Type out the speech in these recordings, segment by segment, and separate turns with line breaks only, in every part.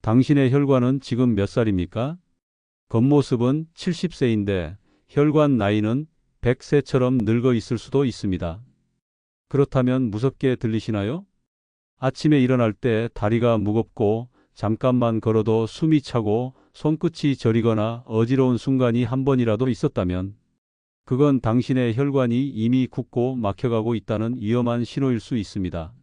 당신의 혈관은 지금 몇 살입니까? 겉모습은 70세인데 혈관 나이는 100세처럼 늙어 있을 수도 있습니다. 그렇다면 무섭게 들리시나요? 아침에 일어날 때 다리가 무겁고 잠깐만 걸어도 숨이 차고 손끝이 저리거나 어지러운 순간이 한 번이라도 있었다면 그건 당신의 혈관이 이미 굳고 막혀가고 있다는 위험한 신호일 수 있습니다.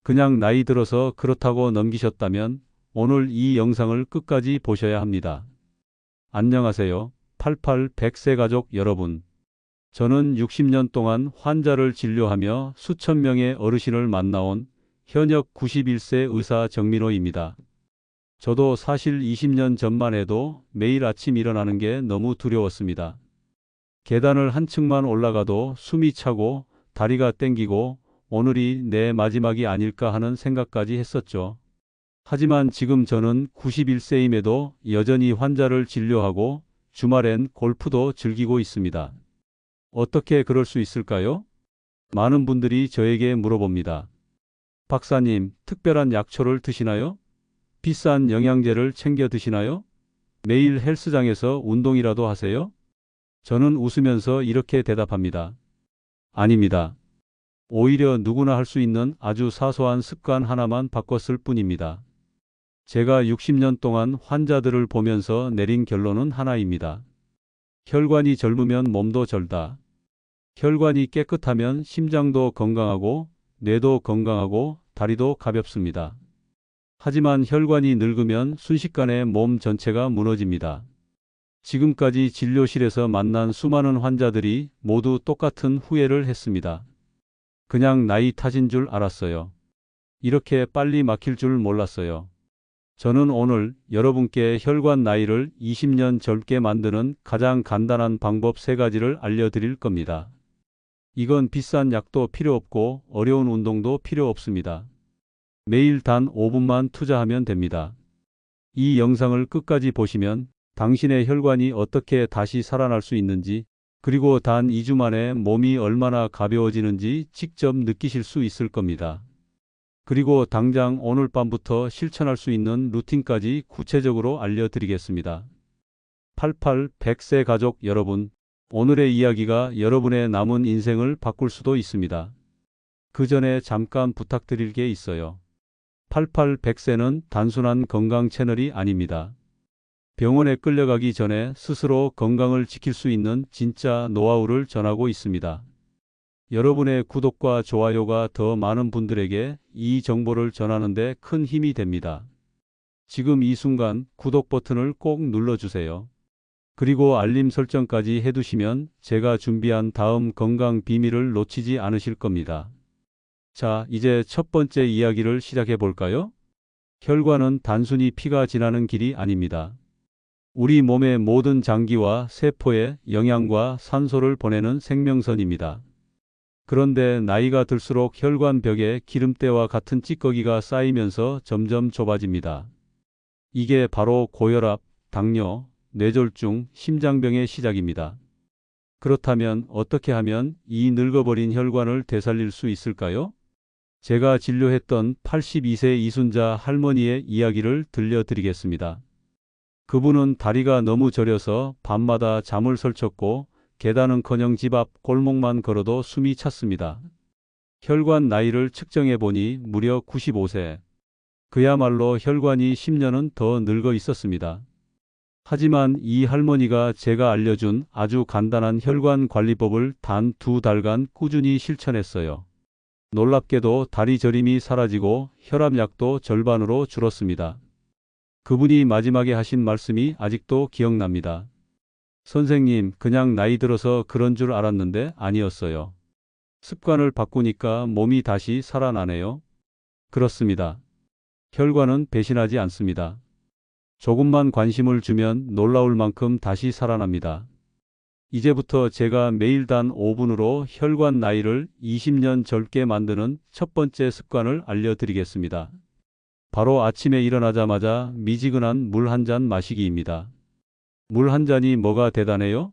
그냥 나이 들어서 그렇다고 넘기셨다면 오늘 이 영상을 끝까지 보셔야 합니다. 안녕하세요. 88-100세 가족 여러분. 저는 60년 동안 환자를 진료하며 수천 명의 어르신을 만나온 현역 91세 의사 정민호입니다. 저도 사실 20년 전만 해도 매일 아침 일어나는 게 너무 두려웠습니다. 계단을 한 층만 올라가도 숨이 차고 다리가 땡기고 오늘이 내 마지막이 아닐까 하는 생각까지 했었죠. 하지만 지금 저는 91세임에도 여전히 환자를 진료하고 주말엔 골프도 즐기고 있습니다. 어떻게 그럴 수 있을까요? 많은 분들이 저에게 물어봅니다. 박사님, 특별한 약초를 드시나요? 비싼 영양제를 챙겨 드시나요? 매일 헬스장에서 운동이라도 하세요? 저는 웃으면서 이렇게 대답합니다. 아닙니다. 오히려 누구나 할 수 있는 아주 사소한 습관 하나만 바꿨을 뿐입니다. 제가 60년 동안 환자들을 보면서 내린 결론은 하나입니다. 혈관이 젊으면 몸도 젊다. 혈관이 깨끗하면 심장도 건강하고 뇌도 건강하고 다리도 가볍습니다. 하지만 혈관이 늙으면 순식간에 몸 전체가 무너집니다. 지금까지 진료실에서 만난 수많은 환자들이 모두 똑같은 후회를 했습니다. 그냥 나이 탓인 줄 알았어요. 이렇게 빨리 막힐 줄 몰랐어요. 저는 오늘 여러분께 혈관 나이를 20년 젊게 만드는 가장 간단한 방법 3가지를 알려드릴 겁니다. 이건 비싼 약도 필요 없고 어려운 운동도 필요 없습니다. 매일 단 5분만 투자하면 됩니다. 이 영상을 끝까지 보시면 당신의 혈관이 어떻게 다시 살아날 수 있는지 그리고 단 2주 만에 몸이 얼마나 가벼워지는지 직접 느끼실 수 있을 겁니다. 그리고 당장 오늘 밤부터 실천할 수 있는 루틴까지 구체적으로 알려드리겠습니다. 88-100세 가족 여러분, 오늘의 이야기가 여러분의 남은 인생을 바꿀 수도 있습니다. 그 전에 잠깐 부탁드릴 게 있어요. 88-100세는 단순한 건강 채널이 아닙니다. 병원에 끌려가기 전에 스스로 건강을 지킬 수 있는 진짜 노하우를 전하고 있습니다. 여러분의 구독과 좋아요가 더 많은 분들에게 이 정보를 전하는 데 큰 힘이 됩니다. 지금 이 순간 구독 버튼을 꼭 눌러주세요. 그리고 알림 설정까지 해두시면 제가 준비한 다음 건강 비밀을 놓치지 않으실 겁니다. 자, 이제 첫 번째 이야기를 시작해 볼까요? 혈관은 단순히 피가 지나는 길이 아닙니다. 우리 몸의 모든 장기와 세포에 영양과 산소를 보내는 생명선입니다. 그런데 나이가 들수록 혈관 벽에 기름때와 같은 찌꺼기가 쌓이면서 점점 좁아집니다. 이게 바로 고혈압, 당뇨, 뇌졸중, 심장병의 시작입니다. 그렇다면 어떻게 하면 이 늙어버린 혈관을 되살릴 수 있을까요? 제가 진료했던 82세 이순자 할머니의 이야기를 들려드리겠습니다. 그분은 다리가 너무 저려서 밤마다 잠을 설쳤고 계단은커녕 집 앞 골목만 걸어도 숨이 찼습니다. 혈관 나이를 측정해 보니 무려 95세. 그야말로 혈관이 10년은 더 늙어 있었습니다. 하지만 이 할머니가 제가 알려준 아주 간단한 혈관 관리법을 단 2달간 꾸준히 실천했어요. 놀랍게도 다리 저림이 사라지고 혈압약도 절반으로 줄었습니다. 그분이 마지막에 하신 말씀이 아직도 기억납니다. 선생님, 그냥 나이 들어서 그런 줄 알았는데 아니었어요. 습관을 바꾸니까 몸이 다시 살아나네요. 그렇습니다. 혈관은 배신하지 않습니다. 조금만 관심을 주면 놀라울 만큼 다시 살아납니다. 이제부터 제가 매일 단 5분으로 혈관 나이를 20년 젊게 만드는 첫 번째 습관을 알려드리겠습니다. 바로 아침에 일어나자마자 미지근한 물 한 잔 마시기입니다. 물 한 잔이 뭐가 대단해요?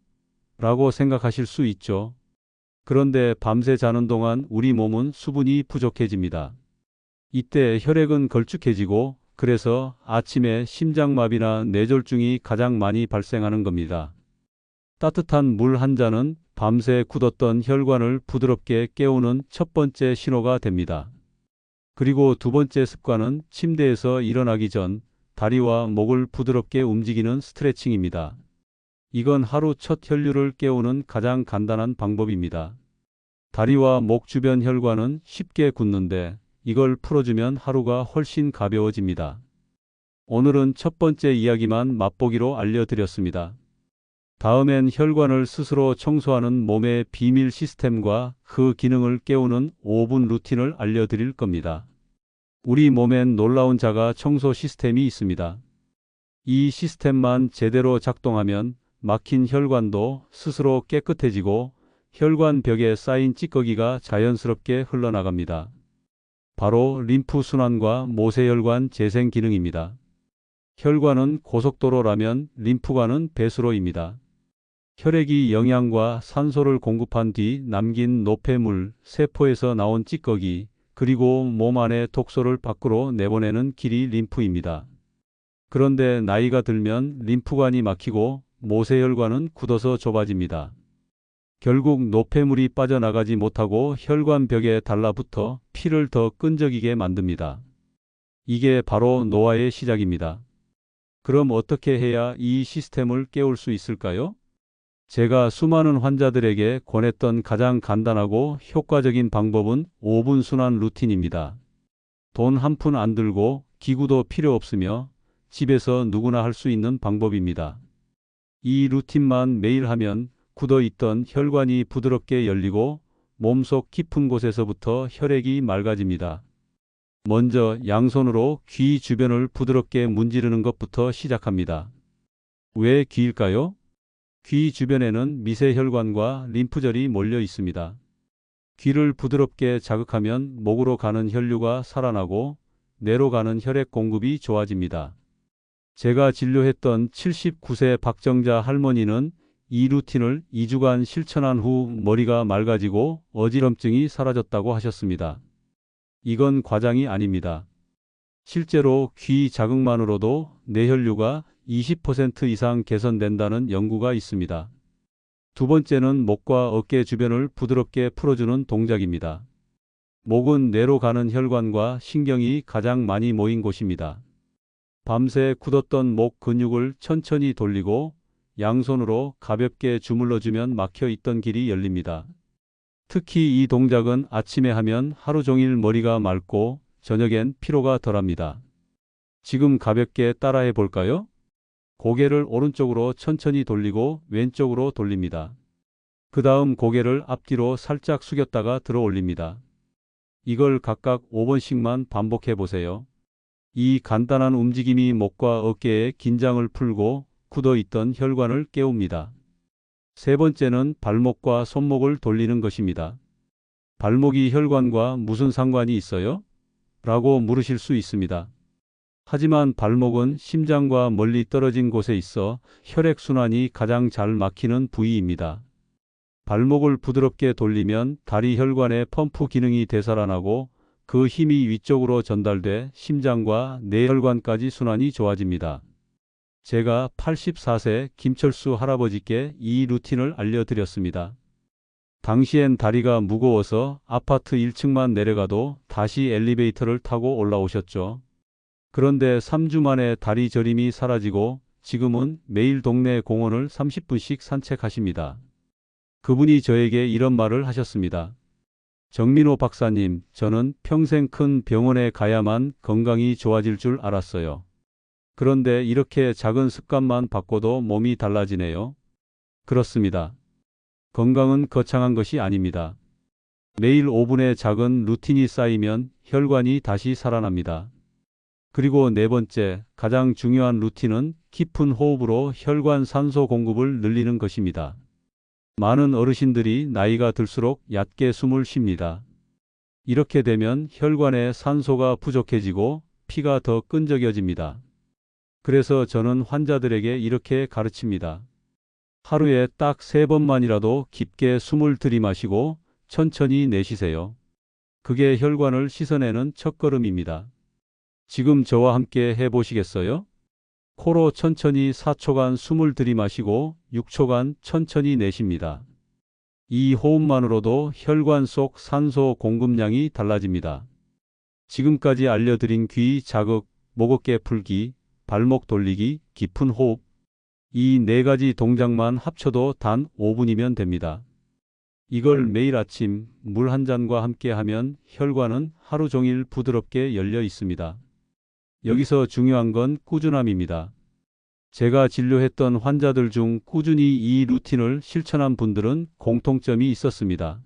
라고 생각하실 수 있죠. 그런데 밤새 자는 동안 우리 몸은 수분이 부족해집니다. 이때 혈액은 걸쭉해지고 그래서 아침에 심장마비나 뇌졸중이 가장 많이 발생하는 겁니다. 따뜻한 물 한 잔은 밤새 굳었던 혈관을 부드럽게 깨우는 첫 번째 신호가 됩니다. 그리고 두 번째 습관은 침대에서 일어나기 전 다리와 목을 부드럽게 움직이는 스트레칭입니다. 이건 하루 첫 혈류를 깨우는 가장 간단한 방법입니다. 다리와 목 주변 혈관은 쉽게 굳는데 이걸 풀어주면 하루가 훨씬 가벼워집니다. 오늘은 첫 번째 이야기만 맛보기로 알려드렸습니다. 다음엔 혈관을 스스로 청소하는 몸의 비밀 시스템과 그 기능을 깨우는 5분 루틴을 알려드릴 겁니다. 우리 몸엔 놀라운 자가 청소 시스템이 있습니다. 이 시스템만 제대로 작동하면 막힌 혈관도 스스로 깨끗해지고 혈관 벽에 쌓인 찌꺼기가 자연스럽게 흘러나갑니다. 바로 림프 순환과 모세혈관 재생 기능입니다. 혈관은 고속도로라면 림프관은 배수로입니다. 혈액이 영양과 산소를 공급한 뒤 남긴 노폐물, 세포에서 나온 찌꺼기, 그리고 몸 안의 독소를 밖으로 내보내는 길이 림프입니다. 그런데 나이가 들면 림프관이 막히고 모세혈관은 굳어서 좁아집니다. 결국 노폐물이 빠져나가지 못하고 혈관 벽에 달라붙어 피를 더 끈적이게 만듭니다. 이게 바로 노화의 시작입니다. 그럼 어떻게 해야 이 시스템을 깨울 수 있을까요? 제가 수많은 환자들에게 권했던 가장 간단하고 효과적인 방법은 5분 순환 루틴입니다. 돈 한 푼 안 들고 기구도 필요 없으며 집에서 누구나 할 수 있는 방법입니다. 이 루틴만 매일 하면 굳어있던 혈관이 부드럽게 열리고 몸속 깊은 곳에서부터 혈액이 맑아집니다. 먼저 양손으로 귀 주변을 부드럽게 문지르는 것부터 시작합니다. 왜 귀일까요? 귀 주변에는 미세혈관과 림프절이 몰려 있습니다. 귀를 부드럽게 자극하면 목으로 가는 혈류가 살아나고 뇌로 가는 혈액 공급이 좋아집니다. 제가 진료했던 79세 박정자 할머니는 이 루틴을 2주간 실천한 후 머리가 맑아지고 어지럼증이 사라졌다고 하셨습니다. 이건 과장이 아닙니다. 실제로 귀 자극만으로도 뇌혈류가 20% 이상 개선된다는 연구가 있습니다. 두 번째는 목과 어깨 주변을 부드럽게 풀어주는 동작입니다. 목은 뇌로 가는 혈관과 신경이 가장 많이 모인 곳입니다. 밤새 굳었던 목 근육을 천천히 돌리고 양손으로 가볍게 주물러주면 막혀 있던 길이 열립니다. 특히 이 동작은 아침에 하면 하루 종일 머리가 맑고 저녁엔 피로가 덜합니다. 지금 가볍게 따라해 볼까요? 고개를 오른쪽으로 천천히 돌리고 왼쪽으로 돌립니다. 그 다음 고개를 앞뒤로 살짝 숙였다가 들어 올립니다. 이걸 각각 5번씩만 반복해 보세요. 이 간단한 움직임이 목과 어깨의 긴장을 풀고 굳어있던 혈관을 깨웁니다. 세 번째는 발목과 손목을 돌리는 것입니다. 발목이 혈관과 무슨 상관이 있어요? 라고 물으실 수 있습니다. 하지만 발목은 심장과 멀리 떨어진 곳에 있어 혈액순환이 가장 잘 막히는 부위입니다. 발목을 부드럽게 돌리면 다리 혈관의 펌프 기능이 되살아나고 그 힘이 위쪽으로 전달돼 심장과 뇌혈관까지 순환이 좋아집니다. 제가 84세 김철수 할아버지께 이 루틴을 알려드렸습니다. 당시엔 다리가 무거워서 아파트 1층만 내려가도 다시 엘리베이터를 타고 올라오셨죠. 그런데 3주 만에 다리 저림이 사라지고 지금은 매일 동네 공원을 30분씩 산책하십니다. 그분이 저에게 이런 말을 하셨습니다. 정민호 박사님, 저는 평생 큰 병원에 가야만 건강이 좋아질 줄 알았어요. 그런데 이렇게 작은 습관만 바꿔도 몸이 달라지네요. 그렇습니다. 건강은 거창한 것이 아닙니다. 매일 5분의 작은 루틴이 쌓이면 혈관이 다시 살아납니다. 그리고 네 번째, 가장 중요한 루틴은 깊은 호흡으로 혈관 산소 공급을 늘리는 것입니다. 많은 어르신들이 나이가 들수록 얕게 숨을 쉽니다. 이렇게 되면 혈관에 산소가 부족해지고 피가 더 끈적여집니다. 그래서 저는 환자들에게 이렇게 가르칩니다. 하루에 딱 3번만이라도 깊게 숨을 들이마시고 천천히 내쉬세요. 그게 혈관을 씻어내는 첫걸음입니다. 지금 저와 함께 해보시겠어요? 코로 천천히 4초간 숨을 들이마시고 6초간 천천히 내쉽니다. 이 호흡만으로도 혈관 속 산소 공급량이 달라집니다. 지금까지 알려드린 귀 자극, 목어깨 풀기, 발목 돌리기, 깊은 호흡, 이 네 가지 동작만 합쳐도 단 5분이면 됩니다. 이걸 매일 아침 물 한 잔과 함께 하면 혈관은 하루 종일 부드럽게 열려 있습니다. 여기서 중요한 건 꾸준함입니다. 제가 진료했던 환자들 중 꾸준히 이 루틴을 실천한 분들은 공통점이 있었습니다.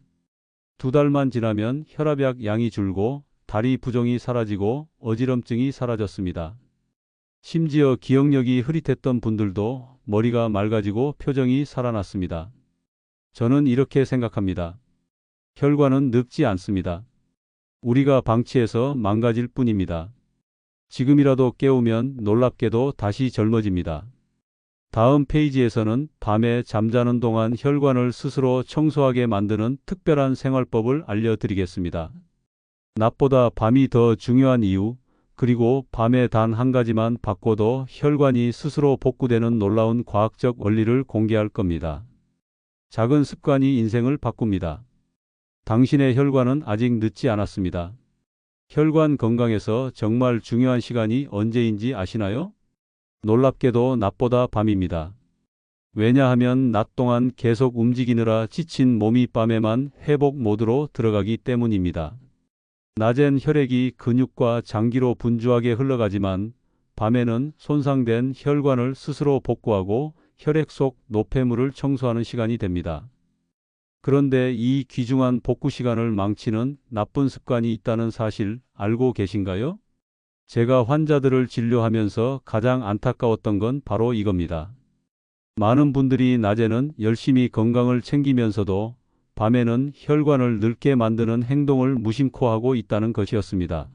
2달만 지나면 혈압약 양이 줄고 다리 부종이 사라지고 어지럼증이 사라졌습니다. 심지어 기억력이 흐릿했던 분들도 머리가 맑아지고 표정이 살아났습니다. 저는 이렇게 생각합니다. 혈관은 늙지 않습니다. 우리가 방치해서 망가질 뿐입니다. 지금이라도 깨우면 놀랍게도 다시 젊어집니다. 다음 페이지에서는 밤에 잠자는 동안 혈관을 스스로 청소하게 만드는 특별한 생활법을 알려드리겠습니다. 낮보다 밤이 더 중요한 이유, 그리고 밤에 단 한 가지만 바꿔도 혈관이 스스로 복구되는 놀라운 과학적 원리를 공개할 겁니다. 작은 습관이 인생을 바꿉니다. 당신의 혈관은 아직 늦지 않았습니다. 혈관 건강에서 정말 중요한 시간이 언제인지 아시나요? 놀랍게도 낮보다 밤입니다. 왜냐하면 낮 동안 계속 움직이느라 지친 몸이 밤에만 회복 모드로 들어가기 때문입니다. 낮엔 혈액이 근육과 장기로 분주하게 흘러가지만 밤에는 손상된 혈관을 스스로 복구하고 혈액 속 노폐물을 청소하는 시간이 됩니다. 그런데 이 귀중한 복구 시간을 망치는 나쁜 습관이 있다는 사실 알고 계신가요? 제가 환자들을 진료하면서 가장 안타까웠던 건 바로 이겁니다. 많은 분들이 낮에는 열심히 건강을 챙기면서도 밤에는 혈관을 늙게 만드는 행동을 무심코 하고 있다는 것이었습니다.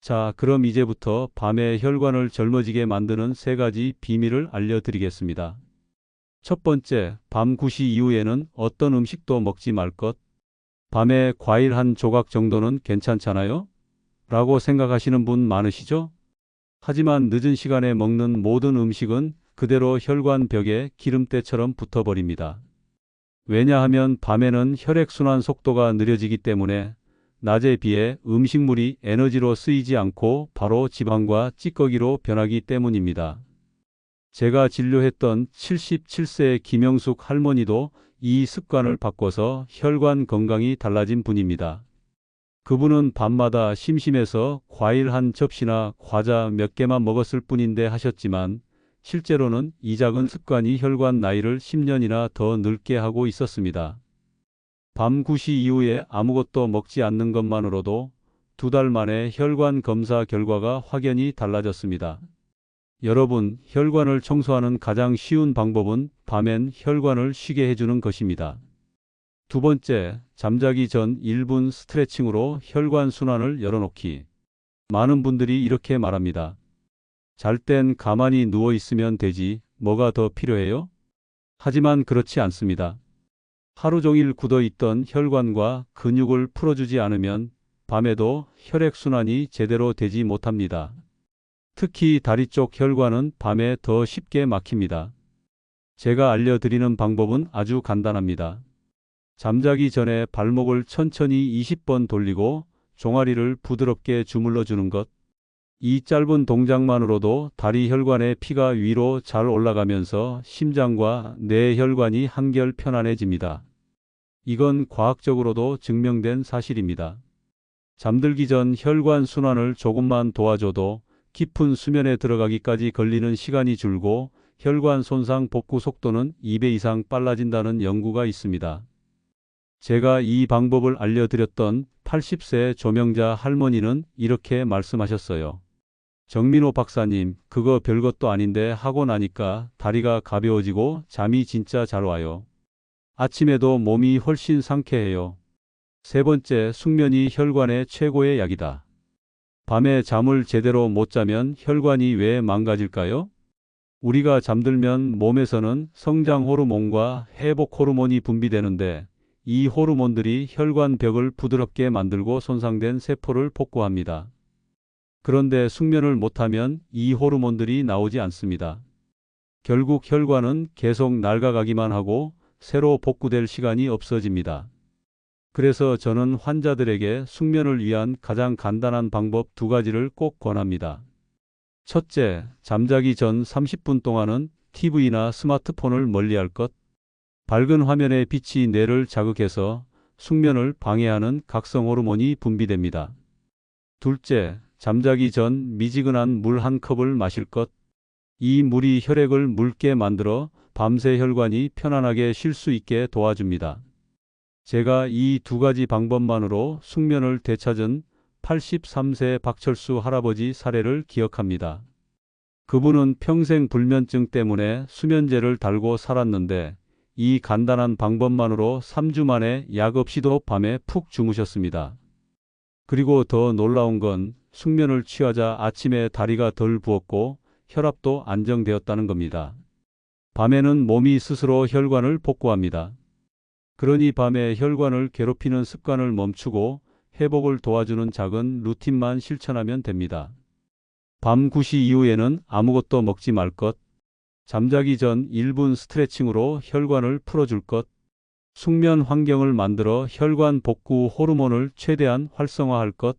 자, 그럼 이제부터 밤에 혈관을 젊어지게 만드는 3가지 비밀을 알려드리겠습니다. 첫 번째, 밤 9시 이후에는 어떤 음식도 먹지 말 것. 밤에 과일 한 조각 정도는 괜찮잖아요? 라고 생각하시는 분 많으시죠? 하지만 늦은 시간에 먹는 모든 음식은 그대로 혈관 벽에 기름때처럼 붙어버립니다. 왜냐하면 밤에는 혈액순환 속도가 느려지기 때문에 낮에 비해 음식물이 에너지로 쓰이지 않고 바로 지방과 찌꺼기로 변하기 때문입니다. 제가 진료했던 77세 김영숙 할머니도 이 습관을 바꿔서 혈관 건강이 달라진 분입니다. 그분은 밤마다 심심해서 과일 한 접시나 과자 몇 개만 먹었을 뿐인데 하셨지만 실제로는 이 작은 습관이 혈관 나이를 10년이나 더 늙게 하고 있었습니다. 밤 9시 이후에 아무것도 먹지 않는 것만으로도 2달 만에 혈관 검사 결과가 확연히 달라졌습니다. 여러분, 혈관을 청소하는 가장 쉬운 방법은 밤엔 혈관을 쉬게 해주는 것입니다. 두 번째, 잠자기 전 1분 스트레칭으로 혈관 순환을 열어놓기. 많은 분들이 이렇게 말합니다. 잘 땐 가만히 누워 있으면 되지, 뭐가 더 필요해요? 하지만 그렇지 않습니다. 하루 종일 굳어있던 혈관과 근육을 풀어주지 않으면 밤에도 혈액순환이 제대로 되지 못합니다. 특히 다리 쪽 혈관은 밤에 더 쉽게 막힙니다. 제가 알려드리는 방법은 아주 간단합니다. 잠자기 전에 발목을 천천히 20번 돌리고 종아리를 부드럽게 주물러 주는 것. 이 짧은 동작만으로도 다리 혈관의 피가 위로 잘 올라가면서 심장과 뇌혈관이 한결 편안해집니다. 이건 과학적으로도 증명된 사실입니다. 잠들기 전 혈관 순환을 조금만 도와줘도 깊은 수면에 들어가기까지 걸리는 시간이 줄고 혈관 손상 복구 속도는 2배 이상 빨라진다는 연구가 있습니다. 제가 이 방법을 알려드렸던 80세 조명자 할머니는 이렇게 말씀하셨어요. 정민호 박사님, 그거 별것도 아닌데 하고 나니까 다리가 가벼워지고 잠이 진짜 잘 와요. 아침에도 몸이 훨씬 상쾌해요. 세 번째, 숙면이 혈관의 최고의 약이다. 밤에 잠을 제대로 못 자면 혈관이 왜 망가질까요? 우리가 잠들면 몸에서는 성장 호르몬과 회복 호르몬이 분비되는데 이 호르몬들이 혈관 벽을 부드럽게 만들고 손상된 세포를 복구합니다. 그런데 숙면을 못하면 이 호르몬들이 나오지 않습니다. 결국 혈관은 계속 낡아가기만 하고 새로 복구될 시간이 없어집니다. 그래서 저는 환자들에게 숙면을 위한 가장 간단한 방법 두 가지를 꼭 권합니다. 첫째, 잠자기 전 30분 동안은 TV나 스마트폰을 멀리할 것. 밝은 화면의 빛이 뇌를 자극해서 숙면을 방해하는 각성 호르몬이 분비됩니다. 둘째, 잠자기 전 미지근한 물 한 컵을 마실 것. 이 물이 혈액을 묽게 만들어 밤새 혈관이 편안하게 쉴 수 있게 도와줍니다. 제가 이 두 가지 방법만으로 숙면을 되찾은 83세 박철수 할아버지 사례를 기억합니다. 그분은 평생 불면증 때문에 수면제를 달고 살았는데 이 간단한 방법만으로 3주 만에 약 없이도 밤에 푹 주무셨습니다. 그리고 더 놀라운 건 숙면을 취하자 아침에 다리가 덜 부었고 혈압도 안정되었다는 겁니다. 밤에는 몸이 스스로 혈관을 복구합니다. 그러니 밤에 혈관을 괴롭히는 습관을 멈추고 회복을 도와주는 작은 루틴만 실천하면 됩니다. 밤 9시 이후에는 아무것도 먹지 말 것. 잠자기 전 1분 스트레칭으로 혈관을 풀어줄 것. 숙면 환경을 만들어 혈관 복구 호르몬을 최대한 활성화할 것.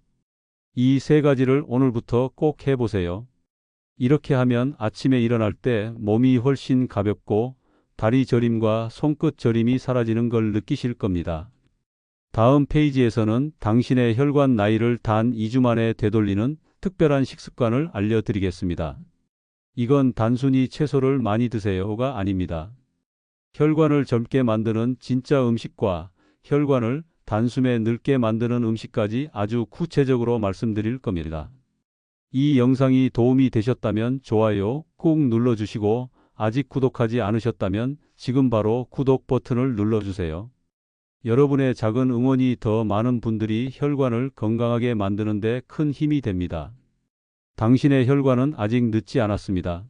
이 세 가지를 오늘부터 꼭 해보세요. 이렇게 하면 아침에 일어날 때 몸이 훨씬 가볍고 다리 저림과 손끝 저림이 사라지는 걸 느끼실 겁니다. 다음 페이지에서는 당신의 혈관 나이를 단 2주 만에 되돌리는 특별한 식습관을 알려드리겠습니다. 이건 단순히 채소를 많이 드세요가 아닙니다. 혈관을 젊게 만드는 진짜 음식과 혈관을 단숨에 늙게 만드는 음식까지 아주 구체적으로 말씀드릴 겁니다. 이 영상이 도움이 되셨다면 좋아요 꾹 눌러주시고 아직 구독하지 않으셨다면 지금 바로 구독 버튼을 눌러주세요. 여러분의 작은 응원이 더 많은 분들이 혈관을 건강하게 만드는 데 큰 힘이 됩니다. 당신의 혈관은 아직 늦지 않았습니다.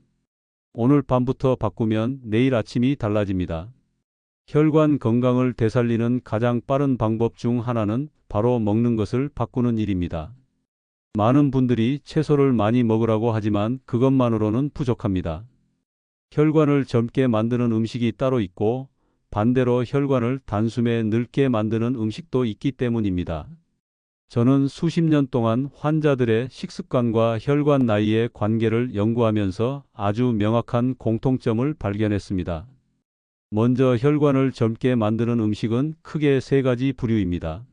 오늘 밤부터 바꾸면 내일 아침이 달라집니다. 혈관 건강을 되살리는 가장 빠른 방법 중 하나는 바로 먹는 것을 바꾸는 일입니다. 많은 분들이 채소를 많이 먹으라고 하지만 그것만으로는 부족합니다. 혈관을 젊게 만드는 음식이 따로 있고 반대로 혈관을 단숨에 늙게 만드는 음식도 있기 때문입니다. 저는 수십 년 동안 환자들의 식습관과 혈관 나이의 관계를 연구하면서 아주 명확한 공통점을 발견했습니다. 먼저 혈관을 젊게 만드는 음식은 크게 세 가지 부류입니다.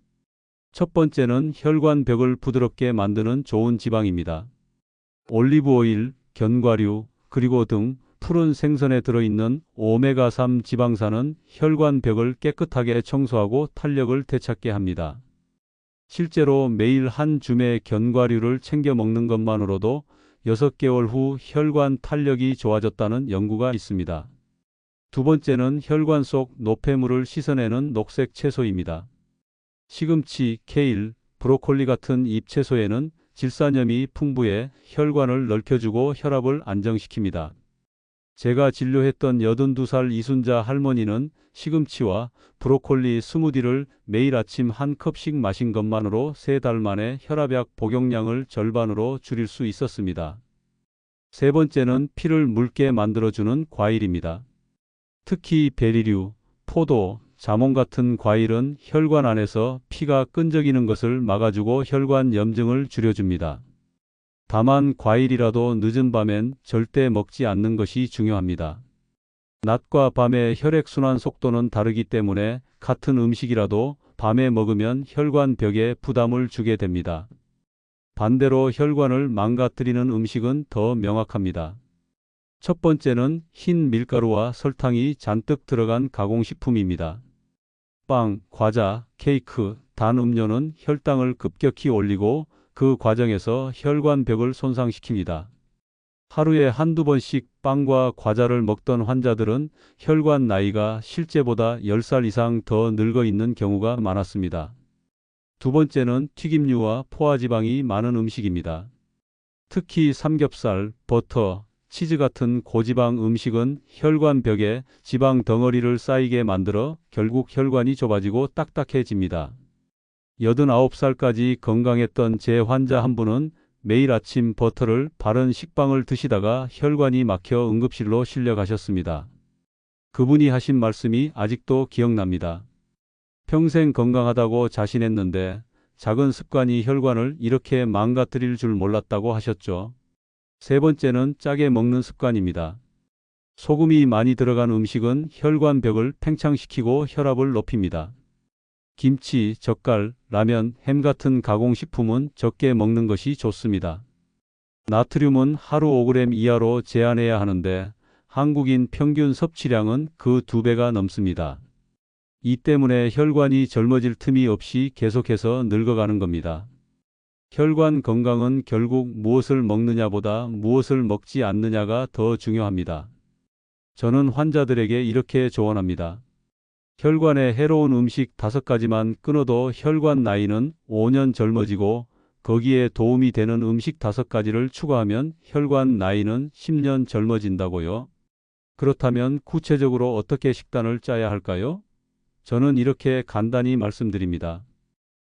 첫 번째는 혈관벽을 부드럽게 만드는 좋은 지방입니다. 올리브 오일, 견과류, 그리고 등 푸른 생선에 들어있는 오메가3 지방산은 혈관벽을 깨끗하게 청소하고 탄력을 되찾게 합니다. 실제로 매일 한 줌의 견과류를 챙겨 먹는 것만으로도 6개월 후 혈관 탄력이 좋아졌다는 연구가 있습니다. 두 번째는 혈관 속 노폐물을 씻어내는 녹색 채소입니다. 시금치, 케일, 브로콜리 같은 잎채소에는 질산염이 풍부해 혈관을 넓혀주고 혈압을 안정시킵니다. 제가 진료했던 82살 이순자 할머니는 시금치와 브로콜리 스무디를 매일 아침 한 컵씩 마신 것만으로 3달 만에 혈압약 복용량을 절반으로 줄일 수 있었습니다. 세 번째는 피를 묽게 만들어주는 과일입니다. 특히 베리류, 포도, 자몽 같은 과일은 혈관 안에서 피가 끈적이는 것을 막아주고 혈관 염증을 줄여줍니다. 다만 과일이라도 늦은 밤엔 절대 먹지 않는 것이 중요합니다. 낮과 밤의 혈액순환 속도는 다르기 때문에 같은 음식이라도 밤에 먹으면 혈관벽에 부담을 주게 됩니다. 반대로 혈관을 망가뜨리는 음식은 더 명확합니다. 첫 번째는 흰 밀가루와 설탕이 잔뜩 들어간 가공식품입니다. 빵, 과자, 케이크, 단 음료는 혈당을 급격히 올리고 그 과정에서 혈관벽을 손상시킵니다. 하루에 한두 번씩 빵과 과자를 먹던 환자들은 혈관 나이가 실제보다 10살 이상 더 늙어 있는 경우가 많았습니다. 두 번째는 튀김류와 포화지방이 많은 음식입니다. 특히 삼겹살, 버터, 치즈 같은 고지방 음식은 혈관벽에 지방 덩어리를 쌓이게 만들어 결국 혈관이 좁아지고 딱딱해집니다. 89살까지 건강했던 제 환자 한 분은 매일 아침 버터를 바른 식빵을 드시다가 혈관이 막혀 응급실로 실려가셨습니다. 그분이 하신 말씀이 아직도 기억납니다. 평생 건강하다고 자신했는데 작은 습관이 혈관을 이렇게 망가뜨릴 줄 몰랐다고 하셨죠. 세 번째는 짜게 먹는 습관입니다. 소금이 많이 들어간 음식은 혈관벽을 팽창시키고 혈압을 높입니다. 김치, 젓갈, 라면, 햄 같은 가공식품은 적게 먹는 것이 좋습니다. 나트륨은 하루 5g 이하로 제한해야 하는데 한국인 평균 섭취량은 그 2배가 넘습니다. 이 때문에 혈관이 젊어질 틈이 없이 계속해서 늙어가는 겁니다. 혈관 건강은 결국 무엇을 먹느냐보다 무엇을 먹지 않느냐가 더 중요합니다. 저는 환자들에게 이렇게 조언합니다. 혈관에 해로운 음식 5가지만 끊어도 혈관 나이는 5년 젊어지고 거기에 도움이 되는 음식 5가지를 추가하면 혈관 나이는 10년 젊어진다고요. 그렇다면 구체적으로 어떻게 식단을 짜야 할까요? 저는 이렇게 간단히 말씀드립니다.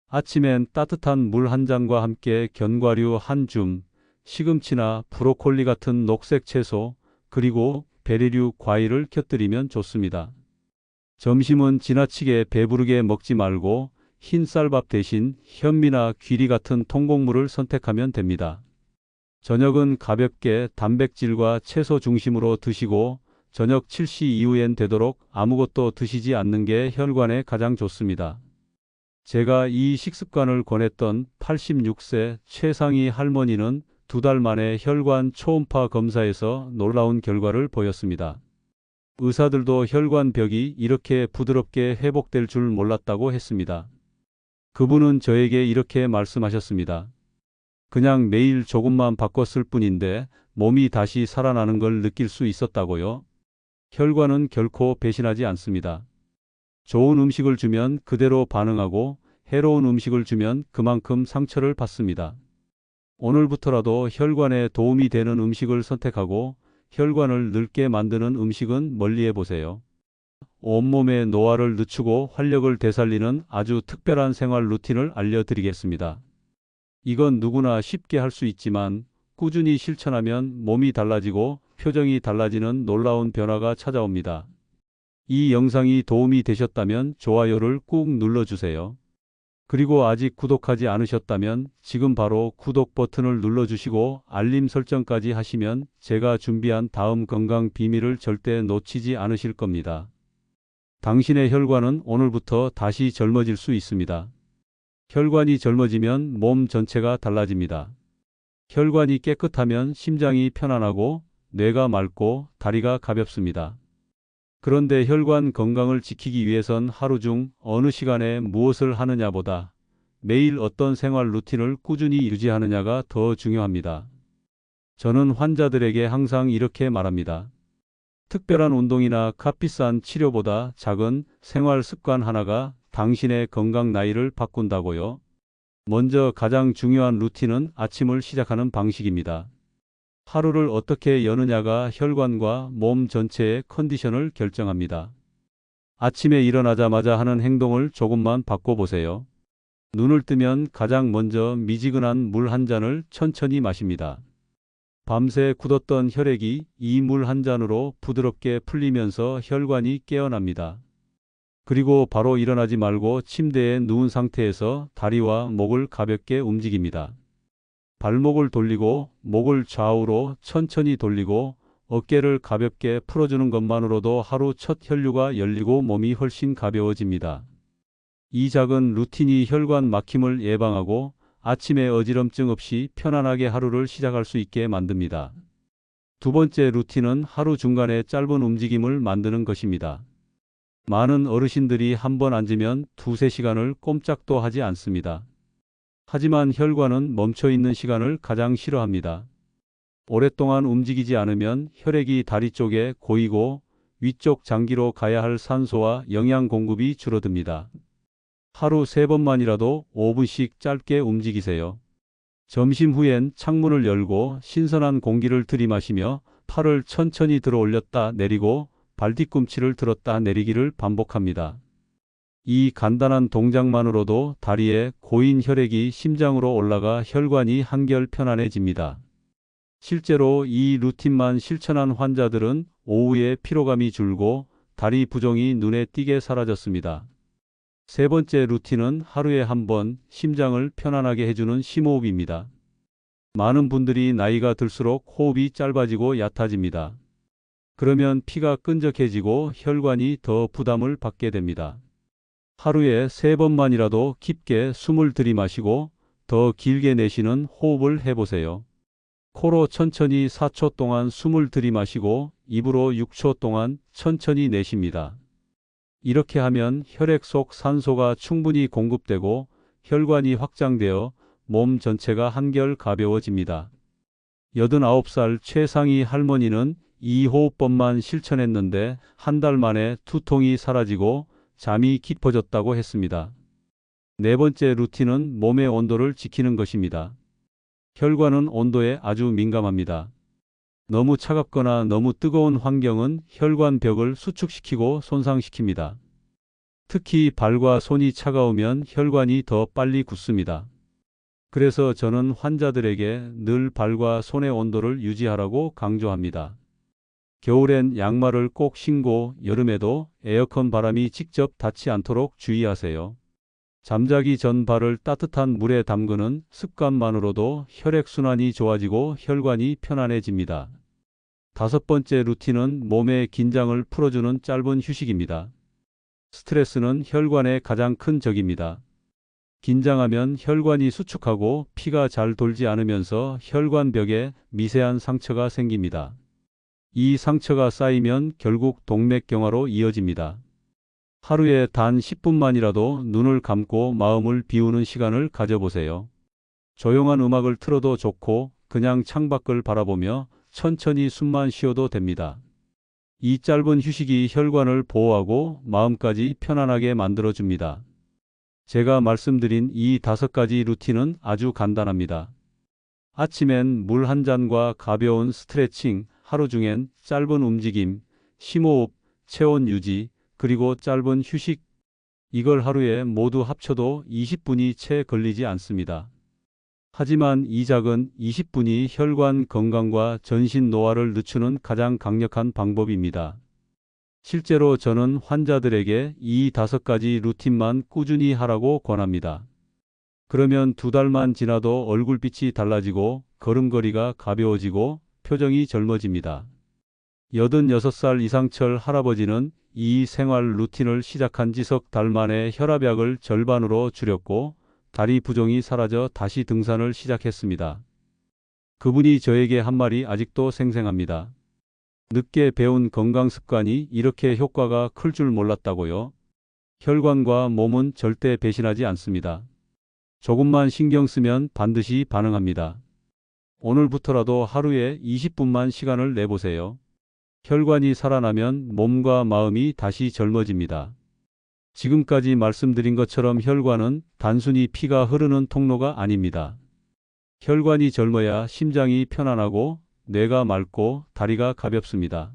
아침엔 따뜻한 물 한 잔과 함께 견과류 한 줌, 시금치나 브로콜리 같은 녹색 채소, 그리고 베리류 과일을 곁들이면 좋습니다. 점심은 지나치게 배부르게 먹지 말고 흰 쌀밥 대신 현미나 귀리 같은 통곡물을 선택하면 됩니다. 저녁은 가볍게 단백질과 채소 중심으로 드시고 저녁 7시 이후엔 되도록 아무것도 드시지 않는 게 혈관에 가장 좋습니다. 제가 이 식습관을 권했던 86세 최상희 할머니는 2달 만에 혈관 초음파 검사에서 놀라운 결과를 보였습니다. 의사들도 혈관벽이 이렇게 부드럽게 회복될 줄 몰랐다고 했습니다. 그분은 저에게 이렇게 말씀하셨습니다. 그냥 매일 조금만 바꿨을 뿐인데 몸이 다시 살아나는 걸 느낄 수 있었다고요. 혈관은 결코 배신하지 않습니다. 좋은 음식을 주면 그대로 반응하고 해로운 음식을 주면 그만큼 상처를 받습니다. 오늘부터라도 혈관에 도움이 되는 음식을 선택하고 혈관을 늙게 만드는 음식은 멀리해 보세요. 온몸에 노화를 늦추고 활력을 되살리는 아주 특별한 생활 루틴을 알려드리겠습니다. 이건 누구나 쉽게 할 수 있지만 꾸준히 실천하면 몸이 달라지고 표정이 달라지는 놀라운 변화가 찾아옵니다. 이 영상이 도움이 되셨다면 좋아요를 꾹 눌러주세요. 그리고 아직 구독하지 않으셨다면 지금 바로 구독 버튼을 눌러주시고 알림 설정까지 하시면 제가 준비한 다음 건강 비밀을 절대 놓치지 않으실 겁니다. 당신의 혈관은 오늘부터 다시 젊어질 수 있습니다. 혈관이 젊어지면 몸 전체가 달라집니다. 혈관이 깨끗하면 심장이 편안하고 뇌가 맑고 다리가 가볍습니다. 그런데 혈관 건강을 지키기 위해선 하루 중 어느 시간에 무엇을 하느냐보다 매일 어떤 생활 루틴을 꾸준히 유지하느냐가 더 중요합니다. 저는 환자들에게 항상 이렇게 말합니다. 특별한 운동이나 값비싼 치료보다 작은 생활 습관 하나가 당신의 건강 나이를 바꾼다고요. 먼저 가장 중요한 루틴은 아침을 시작하는 방식입니다. 하루를 어떻게 여느냐가 혈관과 몸 전체의 컨디션을 결정합니다. 아침에 일어나자마자 하는 행동을 조금만 바꿔보세요. 눈을 뜨면 가장 먼저 미지근한 물 한 잔을 천천히 마십니다. 밤새 굳었던 혈액이 이 물 한 잔으로 부드럽게 풀리면서 혈관이 깨어납니다. 그리고 바로 일어나지 말고 침대에 누운 상태에서 다리와 목을 가볍게 움직입니다. 발목을 돌리고 목을 좌우로 천천히 돌리고 어깨를 가볍게 풀어주는 것만으로도 하루 첫 혈류가 열리고 몸이 훨씬 가벼워집니다. 이 작은 루틴이 혈관 막힘을 예방하고 아침에 어지럼증 없이 편안하게 하루를 시작할 수 있게 만듭니다. 두 번째 루틴은 하루 중간에 짧은 움직임을 만드는 것입니다. 많은 어르신들이 한번 앉으면 2~3시간을 꼼짝도 하지 않습니다. 하지만 혈관은 멈춰있는 시간을 가장 싫어합니다. 오랫동안 움직이지 않으면 혈액이 다리 쪽에 고이고 위쪽 장기로 가야 할 산소와 영양 공급이 줄어듭니다. 하루 3번만이라도 5분씩 짧게 움직이세요. 점심 후엔 창문을 열고 신선한 공기를 들이마시며 팔을 천천히 들어 올렸다 내리고 발 뒤꿈치를 들었다 내리기를 반복합니다. 이 간단한 동작만으로도 다리에 고인 혈액이 심장으로 올라가 혈관이 한결 편안해집니다. 실제로 이 루틴만 실천한 환자들은 오후에 피로감이 줄고 다리 부종이 눈에 띄게 사라졌습니다. 세 번째 루틴은 하루에 한 번 심장을 편안하게 해주는 심호흡입니다. 많은 분들이 나이가 들수록 호흡이 짧아지고 얕아집니다. 그러면 피가 끈적해지고 혈관이 더 부담을 받게 됩니다. 하루에 3번만이라도 깊게 숨을 들이마시고 더 길게 내쉬는 호흡을 해보세요. 코로 천천히 4초 동안 숨을 들이마시고 입으로 6초 동안 천천히 내쉽니다. 이렇게 하면 혈액 속 산소가 충분히 공급되고 혈관이 확장되어 몸 전체가 한결 가벼워집니다. 89살 최상희 할머니는 이 호흡법만 실천했는데 한 달 만에 두통이 사라지고 잠이 깊어졌다고 했습니다. 네 번째 루틴은 몸의 온도를 지키는 것입니다. 혈관은 온도에 아주 민감합니다. 너무 차갑거나 너무 뜨거운 환경은 혈관 벽을 수축시키고 손상시킵니다. 특히 발과 손이 차가우면 혈관이 더 빨리 굳습니다. 그래서 저는 환자들에게 늘 발과 손의 온도를 유지하라고 강조합니다. 겨울엔 양말을 꼭 신고 여름에도 에어컨 바람이 직접 닿지 않도록 주의하세요. 잠자기 전 발을 따뜻한 물에 담그는 습관만으로도 혈액순환이 좋아지고 혈관이 편안해집니다. 다섯 번째 루틴은 몸의 긴장을 풀어주는 짧은 휴식입니다. 스트레스는 혈관의 가장 큰 적입니다. 긴장하면 혈관이 수축하고 피가 잘 돌지 않으면서 혈관벽에 미세한 상처가 생깁니다. 이 상처가 쌓이면 결국 동맥경화로 이어집니다. 하루에 단 10분만이라도 눈을 감고 마음을 비우는 시간을 가져보세요. 조용한 음악을 틀어도 좋고 그냥 창밖을 바라보며 천천히 숨만 쉬어도 됩니다. 이 짧은 휴식이 혈관을 보호하고 마음까지 편안하게 만들어줍니다. 제가 말씀드린 이 5가지 루틴은 아주 간단합니다. 아침엔 물 한 잔과 가벼운 스트레칭, 하루 중엔 짧은 움직임, 심호흡, 체온 유지, 그리고 짧은 휴식. 이걸 하루에 모두 합쳐도 20분이 채 걸리지 않습니다. 하지만 이 작은 20분이 혈관 건강과 전신 노화를 늦추는 가장 강력한 방법입니다. 실제로 저는 환자들에게 이 5가지 루틴만 꾸준히 하라고 권합니다. 그러면 2달만 지나도 얼굴빛이 달라지고 걸음걸이가 가벼워지고 표정이 젊어집니다. 86살 이상철 할아버지는 이 생활 루틴을 시작한 지 석 달 만에 혈압약을 절반으로 줄였고 다리 부종이 사라져 다시 등산을 시작했습니다. 그분이 저에게 한 말이 아직도 생생합니다. 늦게 배운 건강 습관이 이렇게 효과가 클 줄 몰랐다고요. 혈관과 몸은 절대 배신하지 않습니다. 조금만 신경 쓰면 반드시 반응합니다. 오늘부터라도 하루에 20분만 시간을 내보세요. 혈관이 살아나면 몸과 마음이 다시 젊어집니다. 지금까지 말씀드린 것처럼 혈관은 단순히 피가 흐르는 통로가 아닙니다. 혈관이 젊어야 심장이 편안하고 뇌가 맑고 다리가 가볍습니다.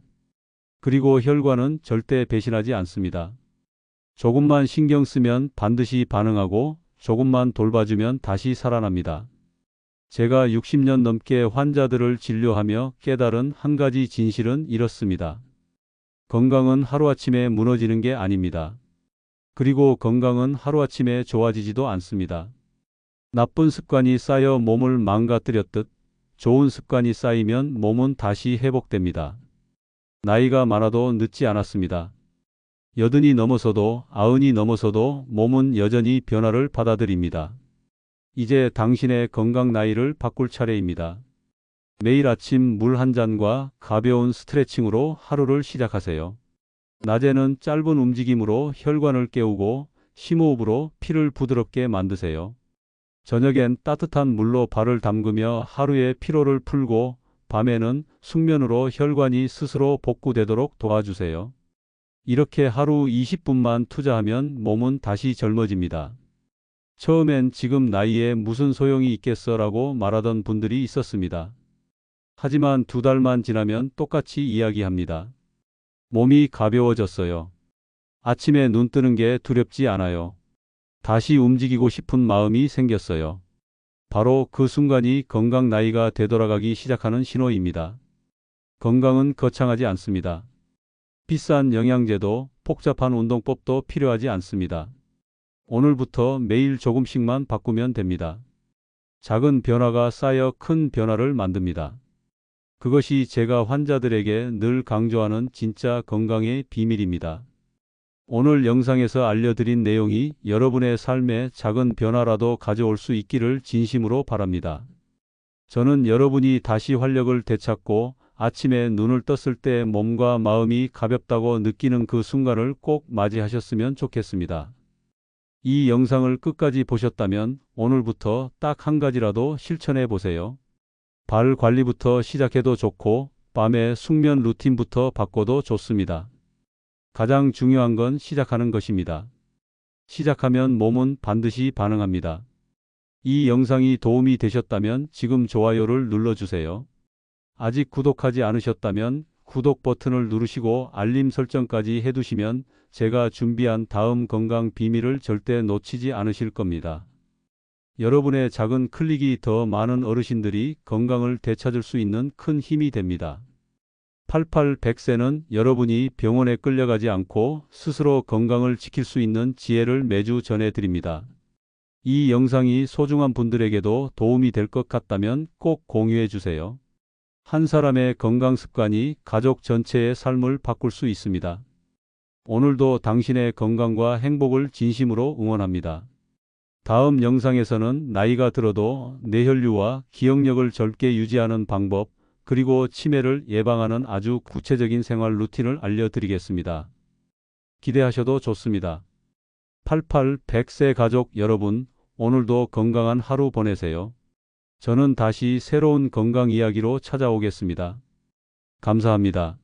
그리고 혈관은 절대 배신하지 않습니다. 조금만 신경 쓰면 반드시 반응하고 조금만 돌봐주면 다시 살아납니다. 제가 60년 넘게 환자들을 진료하며 깨달은 한 가지 진실은 이렇습니다. 건강은 하루아침에 무너지는 게 아닙니다. 그리고 건강은 하루아침에 좋아지지도 않습니다. 나쁜 습관이 쌓여 몸을 망가뜨렸듯 좋은 습관이 쌓이면 몸은 다시 회복됩니다. 나이가 많아도 늦지 않았습니다. 80이 넘어서도 90이 넘어서도 몸은 여전히 변화를 받아들입니다. 이제 당신의 건강 나이를 바꿀 차례입니다. 매일 아침 물 한 잔과 가벼운 스트레칭으로 하루를 시작하세요. 낮에는 짧은 움직임으로 혈관을 깨우고 심호흡으로 피를 부드럽게 만드세요. 저녁엔 따뜻한 물로 발을 담그며 하루의 피로를 풀고 밤에는 숙면으로 혈관이 스스로 복구되도록 도와주세요. 이렇게 하루 20분만 투자하면 몸은 다시 젊어집니다. 처음엔 지금 나이에 무슨 소용이 있겠어라고 말하던 분들이 있었습니다. 하지만 2달만 지나면 똑같이 이야기합니다. 몸이 가벼워졌어요. 아침에 눈 뜨는 게 두렵지 않아요. 다시 움직이고 싶은 마음이 생겼어요. 바로 그 순간이 건강 나이가 되돌아가기 시작하는 신호입니다. 건강은 거창하지 않습니다. 비싼 영양제도 복잡한 운동법도 필요하지 않습니다. 오늘부터 매일 조금씩만 바꾸면 됩니다. 작은 변화가 쌓여 큰 변화를 만듭니다. 그것이 제가 환자들에게 늘 강조하는 진짜 건강의 비밀입니다. 오늘 영상에서 알려드린 내용이 여러분의 삶에 작은 변화라도 가져올 수 있기를 진심으로 바랍니다. 저는 여러분이 다시 활력을 되찾고 아침에 눈을 떴을 때 몸과 마음이 가볍다고 느끼는 그 순간을 꼭 맞이하셨으면 좋겠습니다. 이 영상을 끝까지 보셨다면 오늘부터 딱 한 가지라도 실천해 보세요. 발 관리부터 시작해도 좋고 밤에 숙면 루틴부터 바꿔도 좋습니다. 가장 중요한 건 시작하는 것입니다. 시작하면 몸은 반드시 반응합니다. 이 영상이 도움이 되셨다면 지금 좋아요를 눌러주세요. 아직 구독하지 않으셨다면 구독 버튼을 누르시고 알림 설정까지 해두시면 제가 준비한 다음 건강 비밀을 절대 놓치지 않으실 겁니다. 여러분의 작은 클릭이 더 많은 어르신들이 건강을 되찾을 수 있는 큰 힘이 됩니다. 88-100세는 여러분이 병원에 끌려가지 않고 스스로 건강을 지킬 수 있는 지혜를 매주 전해드립니다. 이 영상이 소중한 분들에게도 도움이 될 것 같다면 꼭 공유해 주세요. 한 사람의 건강 습관이 가족 전체의 삶을 바꿀 수 있습니다. 오늘도 당신의 건강과 행복을 진심으로 응원합니다. 다음 영상에서는 나이가 들어도 뇌혈류와 기억력을 젊게 유지하는 방법, 그리고 치매를 예방하는 아주 구체적인 생활 루틴을 알려드리겠습니다. 기대하셔도 좋습니다. 88-100세 가족 여러분, 오늘도 건강한 하루 보내세요. 저는 다시 새로운 건강 이야기로 찾아오겠습니다. 감사합니다.